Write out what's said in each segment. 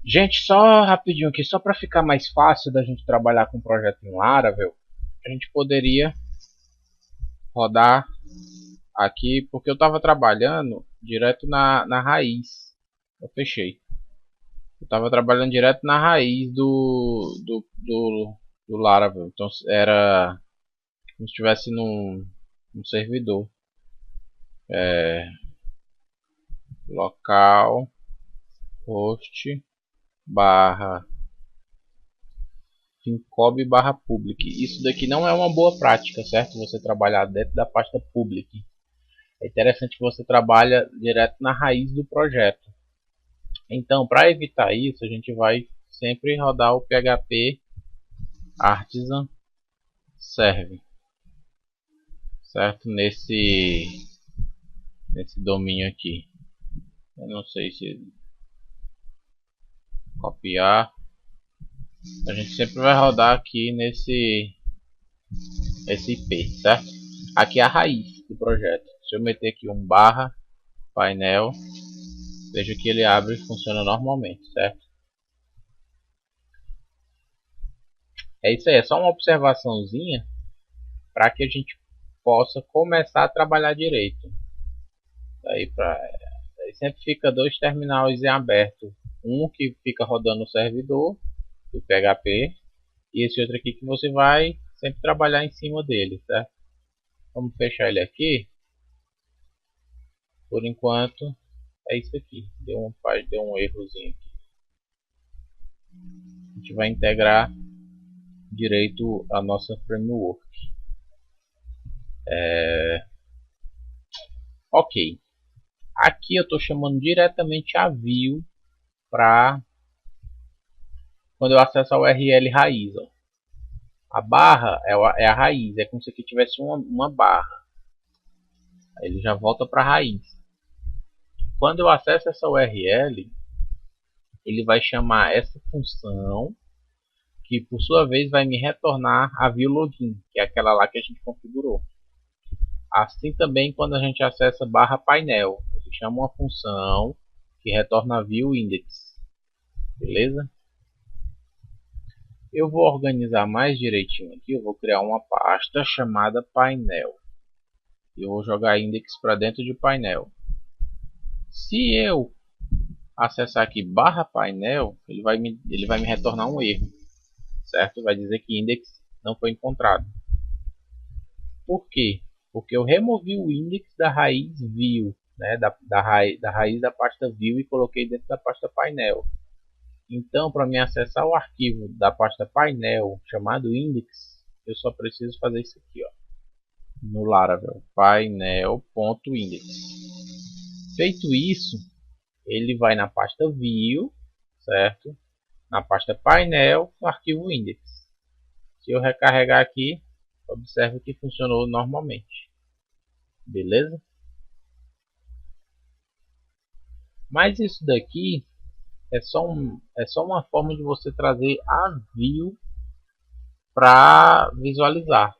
Gente, só rapidinho aqui, só para ficar mais fácil da gente trabalhar com o projeto em Laravel, a gente poderia rodar aqui, porque eu estava trabalhando direto na raiz. Eu fechei. Eu estava trabalhando direto na raiz do Laravel. Então era como se estivesse num servidor. Local, host, barra fincob barra public. Isso daqui não é uma boa prática, certo? Você trabalhar dentro da pasta public. É interessante que você trabalhe direto na raiz do projeto. Então, para evitar isso, a gente vai sempre rodar o PHP artisan serve, certo? Nesse domínio aqui. Eu não sei se copiar. A gente sempre vai rodar aqui esse IP, certo? Aqui é a raiz do projeto. Se eu meter aqui um barra painel, veja que ele abre e funciona normalmente, certo? É isso aí, é só uma observaçãozinha para que a gente possa começar a trabalhar direito. Aí sempre fica dois terminais em aberto, um que fica rodando o servidor do PHP e esse outro aqui que você vai sempre trabalhar em cima dele, certo? Vamos fechar ele aqui. Por enquanto é isso aqui. Deu um errozinho aqui. A gente vai integrar direito a nossa framework. Ok. Aqui eu estou chamando diretamente a view para quando eu acesso a URL raiz. Ó. A barra é a raiz, é como se aqui tivesse uma barra. Aí ele já volta para a raiz. Quando eu acesso essa URL, ele vai chamar essa função, que por sua vez vai me retornar a view login, que é aquela lá que a gente configurou. Assim também quando a gente acessa barra painel, ele chama uma função que retorna a view index. Beleza? Eu vou organizar mais direitinho aqui, eu vou criar uma pasta chamada painel. Eu vou jogar index para dentro de painel. Se eu acessar aqui barra painel, ele vai me retornar um erro, certo? Vai dizer que index não foi encontrado. Por quê? Porque eu removi o index da raiz view, né? da raiz da pasta view e coloquei dentro da pasta painel. Então, para me acessar o arquivo da pasta painel chamado index, eu só preciso fazer isso aqui, ó, no Laravel, painel.index. Feito isso, ele vai na pasta view, certo? Na pasta painel, no arquivo index. Se eu recarregar aqui, observe que funcionou normalmente. Beleza? Mas isso daqui é só uma forma de você trazer a view para visualizar.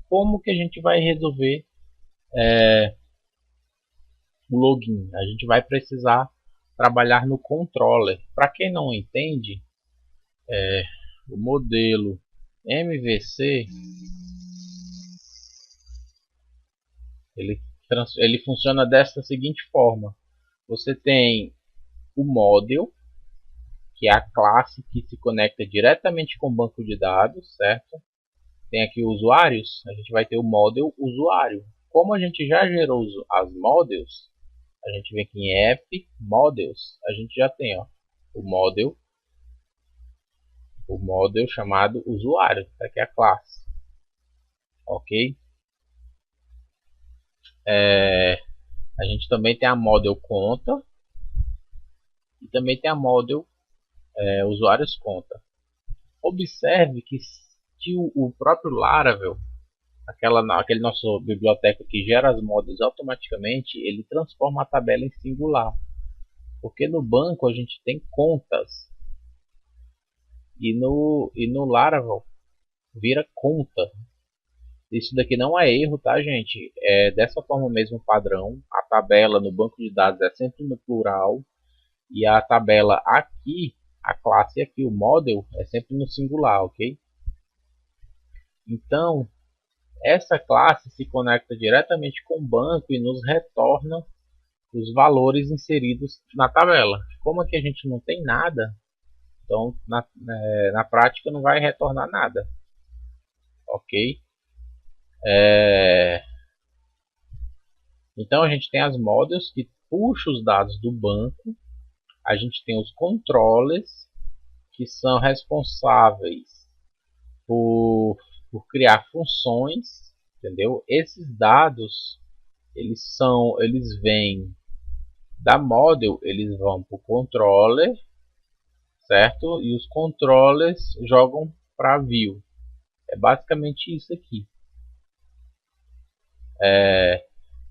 Como que a gente vai resolver o login? A gente vai precisar trabalhar no controller. Para quem não entende, o modelo MVC ele funciona dessa seguinte forma: você tem o model, que é a classe que se conecta diretamente com o banco de dados, certo? Tem aqui usuários, a gente vai ter o model usuário. Como a gente já gerou as models, a gente vem aqui em app models, a gente já tem, ó, o model chamado usuário, que aqui é a classe, ok? A gente também tem a model conta e também tem a model usuários conta. Observe que se o próprio Laravel, aquele nosso biblioteca que gera as models automaticamente, ele transforma a tabela em singular. Porque no banco a gente tem contas e no Laravel vira conta. Isso daqui não é erro, tá, gente? É dessa forma mesmo padrão. A tabela no banco de dados é sempre no plural. E a tabela aqui, a classe aqui, o model, é sempre no singular, ok? Então, essa classe se conecta diretamente com o banco e nos retorna os valores inseridos na tabela. Como aqui a gente não tem nada, então na prática não vai retornar nada, ok? Então a gente tem as models que puxam os dados do banco, a gente tem os controllers que são responsáveis por criar funções, entendeu? Esses dados eles vêm da model, eles vão para o controller, certo? E os controllers jogam para view. É basicamente isso aqui.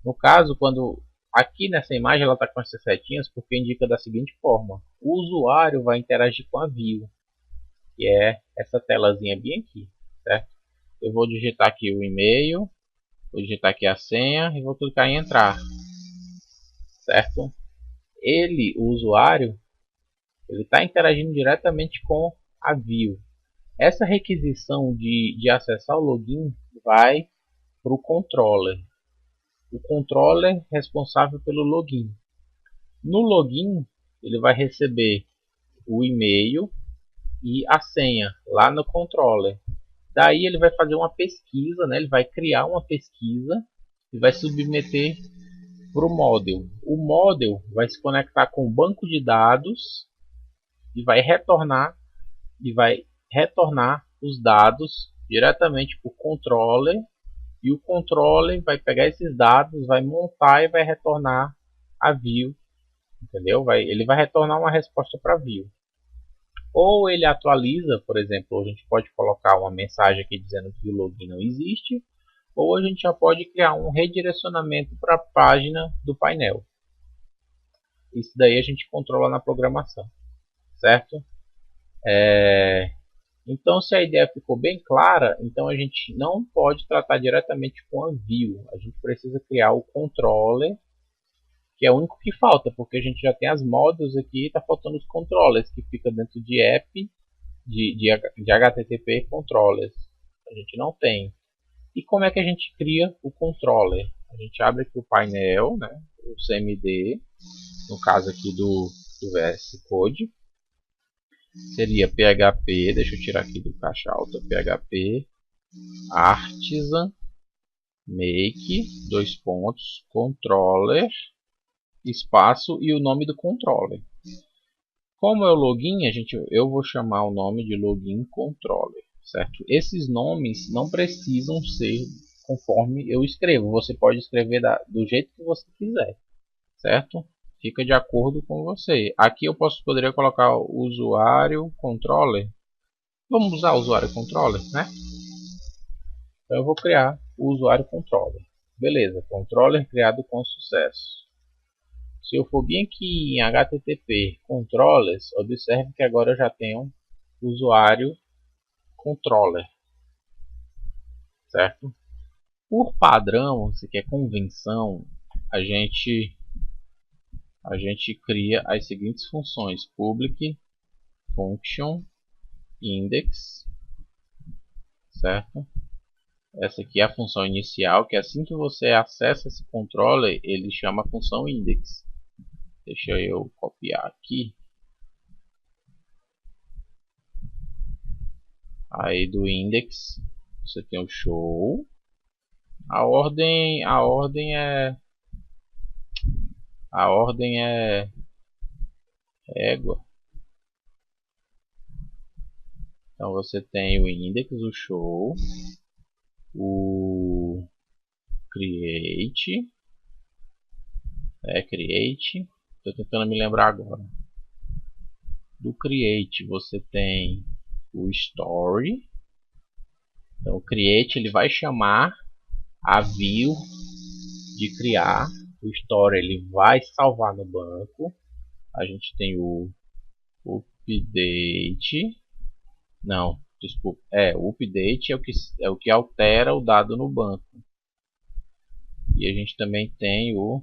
No caso, quando aqui nessa imagem ela está com essas setinhas, porque indica da seguinte forma: o usuário vai interagir com a view, que é essa telazinha bem aqui, certo? Eu vou digitar aqui o e-mail, vou digitar aqui a senha e vou clicar em entrar, certo? O usuário, ele está interagindo diretamente com a view. Essa requisição de acessar o login vai para o controller. O controller é responsável pelo login. No login, ele vai receber o e-mail e a senha lá no controller. Daí ele vai fazer uma pesquisa, né? Ele vai criar uma pesquisa e vai submeter para o model. O model vai se conectar com o banco de dados e vai retornar os dados diretamente para o controller, e o controller vai pegar esses dados, vai montar e vai retornar a view, entendeu? Ele vai retornar uma resposta para view. Ou ele atualiza, por exemplo, a gente pode colocar uma mensagem aqui dizendo que o login não existe, ou a gente já pode criar um redirecionamento para a página do painel. Isso daí a gente controla na programação, certo? Então, se a ideia ficou bem clara, então a gente não pode tratar diretamente com a view. A gente precisa criar o controller, que é o único que falta, porque a gente já tem as models aqui e está faltando os controllers, que fica dentro de app, de HTTP controllers. A gente não tem. E como é que a gente cria o controller? A gente abre aqui o painel, né, o CMD, no caso aqui do VS Code. Seria PHP, deixa eu tirar aqui do caixa alta, PHP artisan make, controller, espaço e o nome do controller. Como é o login, eu vou chamar o nome de login controller, certo? Esses nomes não precisam ser conforme eu escrevo, você pode escrever do jeito que você quiser, certo? Fica de acordo com você. Aqui eu poderia colocar o usuário controller. Vamos usar o usuário controller, né? Então eu vou criar o usuário controller. Beleza, controller criado com sucesso. Se eu for bem aqui em HTTP controllers, observe que agora eu já tenho o usuário controller, certo? Por padrão, se quer convenção, a gente cria as seguintes funções: public function index, certo? Essa aqui é a função inicial, que assim que você acessa esse controller, ele chama a função index. Deixa eu copiar aqui. Aí do index você tem o show. A ordem é égua. Então você tem o index, o show, o create, create. Estou tentando me lembrar agora. Do create você tem o story. Então o create ele vai chamar a view de criar. O story ele vai salvar no banco. A gente tem o update. Não, desculpa. O update é o que altera o dado no banco. E a gente também tem o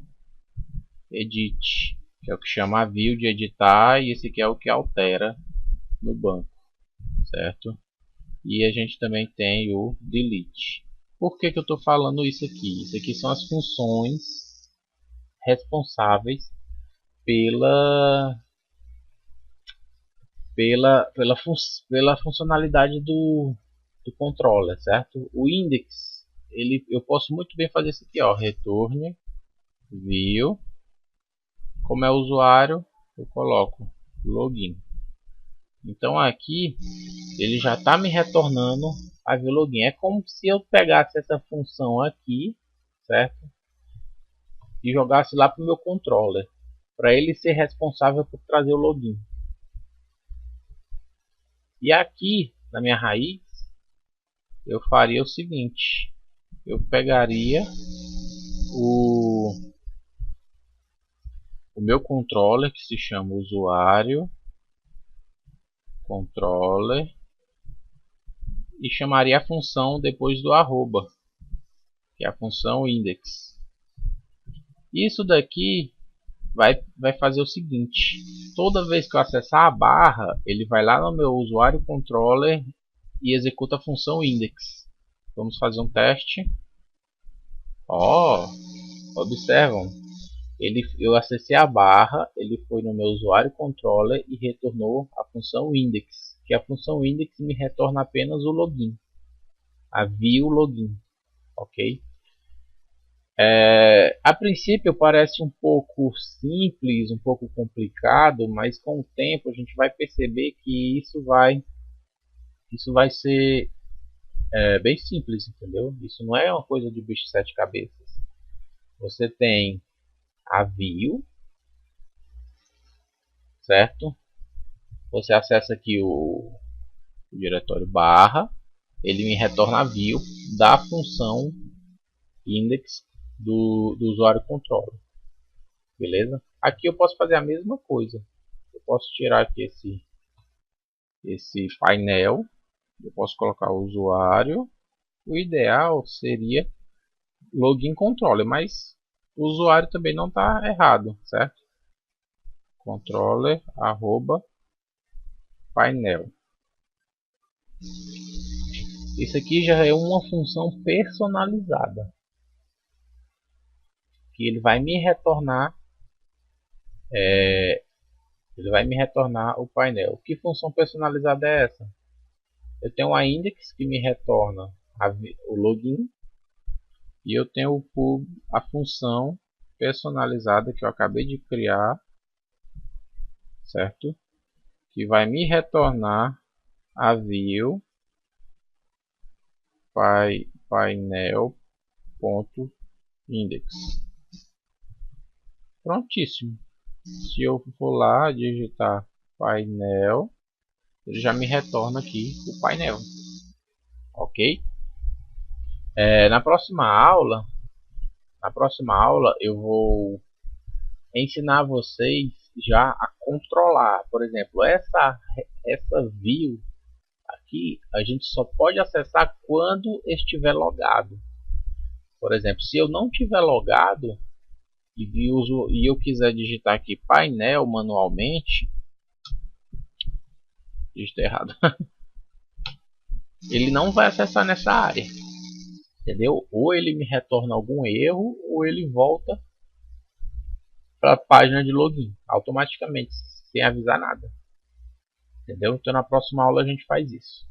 edit. que é o que chama a view de editar, e esse aqui é o que altera no banco, certo? E a gente também tem o delete. Por que eu estou falando isso aqui? Isso aqui são as funções responsáveis pela pela funcionalidade do controller, certo? O index, eu posso muito bem fazer isso aqui, ó, return view, como é usuário, eu coloco login. Então aqui ele já está me retornando a view login. É como se eu pegasse essa função aqui, certo? E jogasse lá para o meu controller, para ele ser responsável por trazer o login. E aqui na minha raiz eu faria o seguinte: eu pegaria o meu controller, que se chama usuário controller, e chamaria a função depois do arroba, que é a função index. Isso daqui vai fazer o seguinte: toda vez que eu acessar a barra, ele vai lá no meu usuário controller e executa a função index. Vamos fazer um teste. Ó, observam, eu acessei a barra, ele foi no meu usuário controller e retornou a função index, que a função index me retorna apenas o login, a view login, ok? A princípio parece um pouco simples, um pouco complicado, mas com o tempo a gente vai perceber que isso vai ser bem simples, entendeu? Isso não é uma coisa de bicho de sete cabeças. Você tem a view, certo? Você acessa aqui o diretório barra, ele me retorna a view da função index do usuário controller, beleza? Aqui eu posso fazer a mesma coisa. Eu posso tirar aqui esse painel, eu posso colocar o usuário. O ideal seria login controller, mas o usuário também não está errado, certo? Controller arroba painel. Isso aqui já é uma função personalizada, que ele vai me retornar o painel. Que função personalizada é essa? Eu tenho a index que me retorna o login, e eu tenho a função personalizada que eu acabei de criar, certo? Que vai me retornar a view painel.index. Prontíssimo. Se eu for lá digitar painel, ele já me retorna aqui o painel, ok? Na próxima aula eu vou ensinar vocês já a controlar. Por exemplo, essa view aqui a gente só pode acessar quando estiver logado. Por exemplo, se eu não tiver logado e eu quiser digitar aqui painel manualmente, digitei errado, ele não vai acessar nessa área, entendeu? Ou ele me retorna algum erro, ou ele volta para a página de login automaticamente, sem avisar nada, entendeu? Então na próxima aula a gente faz isso.